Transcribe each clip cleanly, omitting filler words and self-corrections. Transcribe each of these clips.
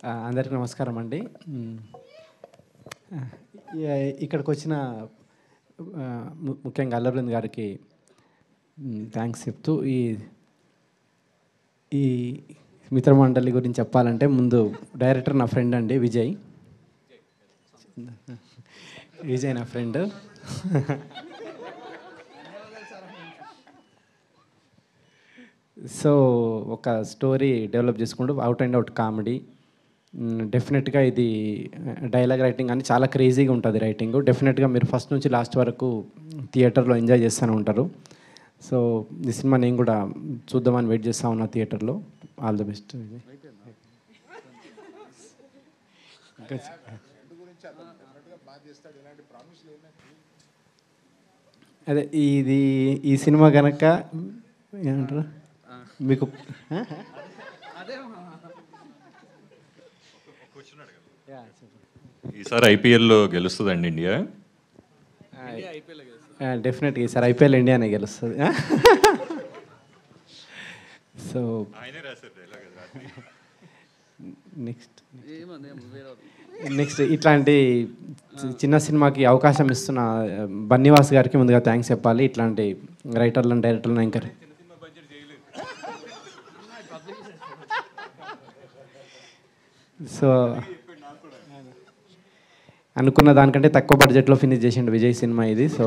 అందరికీ నమస్కారం అండి. ఇక్కడికి వచ్చిన ముఖ్యంగా అల్లర్వింద్ గారికి థ్యాంక్స్ చెప్తూ ఈ ఈ మిత్రమండలి గురించి చెప్పాలంటే ముందు డైరెక్టర్ నా ఫ్రెండ్ అండి విజయ్ నా ఫ్రెండ్. సో ఒక స్టోరీ డెవలప్ చేసుకుంటూ అవుట్ అండ్ అవుట్ కామెడీ. డెఫినెట్గా ఇది డైలాగ్ రైటింగ్ అని చాలా క్రేజీగా ఉంటుంది రైటింగ్. డెఫినెట్గా మీరు ఫస్ట్ నుంచి లాస్ట్ వరకు థియేటర్లో ఎంజాయ్ చేస్తూనే ఉంటారు. సో ఈ సినిమా నేను కూడా చూద్దామని వెయిట్ చేస్తూ ఉన్నా థియేటర్లో. All the best. అదే ఈ సినిమా కనుక ఏమంటారు మీకు ఈసారి ఐపీఎల్లో గెలుస్తుందండి ఇండియా? డెఫినెట్గా ఈసారి ఐపీఎల్ ఇండియానే గెలుస్తుంది. సో నెక్స్ట్ ఇట్లాంటి చిన్న సినిమాకి అవకాశం ఇస్తున్న బన్నీవాస్ గారికి ముందుగా థ్యాంక్స్ చెప్పాలి. ఇట్లాంటి రైటర్లను డైరెక్టర్లను ఎంకరేజ్. సో అనుకున్న దానికంటే తక్కువ బడ్జెట్లో ఫినిష్ చేసిండు విజయ్ సినిమా ఇది. సో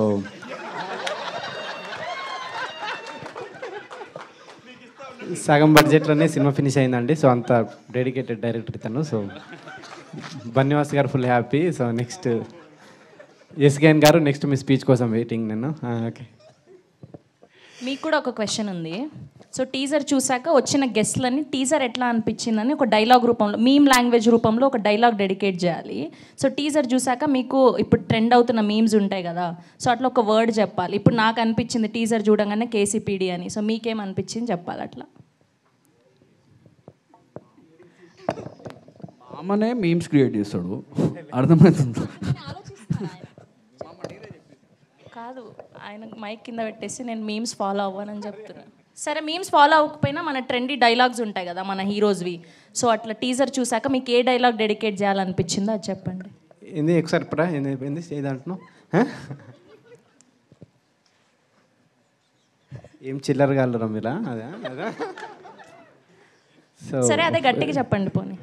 సగం బడ్జెట్లోనే సినిమా ఫినిష్ అయిందండి. సో అంత డెడికేటెడ్ డైరెక్టర్ ఇతను. సో బన్నీవాస్ గారు full happy. So next SKN గారు, నెక్స్ట్ మీ స్పీచ్ కోసం వెయిటింగ్ నేను. ఓకే, మీకు కూడా ఒక క్వశ్చన్ ఉంది. సో టీజర్ చూసాక వచ్చిన గెస్ట్లని టీజర్ ఎట్లా అనిపించిందని ఒక డైలాగ్ రూపంలో, మీమ్ లాంగ్వేజ్ రూపంలో ఒక డైలాగ్ డెడికేట్ చేయాలి. సో టీజర్ చూసాక మీకు ఇప్పుడు ట్రెండ్ అవుతున్న మీమ్స్ ఉంటాయి కదా, సో అట్లా ఒక వర్డ్ చెప్పాలి. ఇప్పుడు నాకు అనిపించింది టీజర్ చూడంగానే కేసీపీడీ అని. సో మీకేం అనిపించింది చెప్పాలి అట్లా. మామనే మీమ్స్ క్రియేట్ చేస్తాడు, అర్థమవుతుంది. కాదు, ఆయన మైక్ కింద పెట్టేసి నేను మీమ్స్ ఫాలో అవ్వనని చెప్తున్నాను. సరే, మీమ్స్ ఫాలో అవ్వకపోయినా మన ట్రెండీ డైలాగ్స్ ఉంటాయి కదా మన హీరోస్వి. సో అట్లా టీజర్ చూసాక మీకు ఏ డైలాగ్ డెడికేట్ చేయాలనిపించిందో అది చెప్పండి. ఏంది ఒకసారి పడా ఏంది ఏదంటున్నావు? ఏం చిల్లరగా అల్లరా మీరా? అదే అదే. సో సరే, అదే గట్టిగా చెప్పండి పోనీ.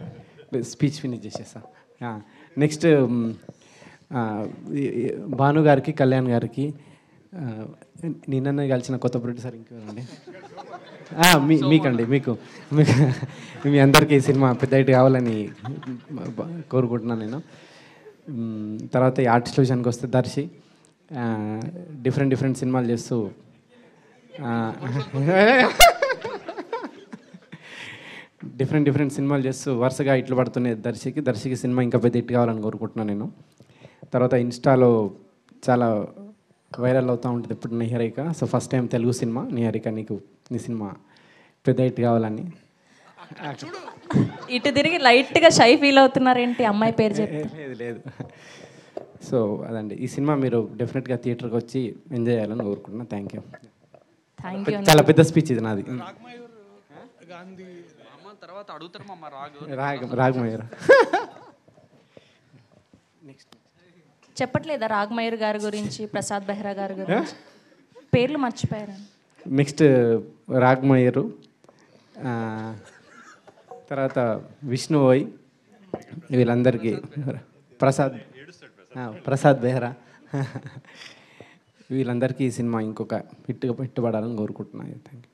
స్పీచ్ ఫినిష్ చేసేస్తా. నెక్స్ట్ భాను గారికి, కళ్యాణ్ గారికి, నిన్న కలిసిన కొత్త ప్రొడ్యూసర్ ఇంకెవరండి, మీకండి, మీకు మీ అందరికీ ఈ సినిమా పెద్ద హిట్ కావాలని కోరుకుంటున్నాను నేను. తర్వాత ఈ ఆర్టిస్ట్ విషయానికి వస్తే దర్శి డిఫరెంట్ సినిమాలు చేస్తూ డిఫరెంట్ సినిమాలు చేస్తూ వరుసగా ఇట్లు పడుతున్నాయి దర్శికి సినిమా ఇంకా పెద్ద హిట్ కావాలని కోరుకుంటున్నాను నేను. తర్వాత ఇన్స్టాలో చాలా వైరల్ అవుతూ ఉంటుంది ఇప్పుడు Niharika. So first time Telugu cinema Niharika, నీ సినిమా పెద్ద హిట్ కావాలని. ఇటు తిరిగి లైట్గా షై ఫీల్ అవుతున్నారేంటి అమ్మాయి పేరు చెప్పి? లేదు. సో అదండి, ఈ సినిమా మీరు డెఫినెట్గా థియేటర్కి వచ్చి ఎంజాయ్ చేయాలని కోరుకుంటున్నాను. Thank you. చాలా పెద్ద స్పీచ్ ఇది నాది. రాగమయూర్ చెప్పట్లేదా రాగమయూర్ గారి గురించి, ప్రసాద్ బెహ్రా గారి గురించి? పేర్లు మర్చిపోయారు. నెక్స్ట్ రాగమయూరు, తర్వాత విష్ణువోయ్, వీళ్ళందరికీ, ప్రసాద్ బెహ్రా, వీళ్ళందరికీ ఈ సినిమా ఇంకొక హిట్ పడాలని కోరుకుంటున్నాను. Thank you.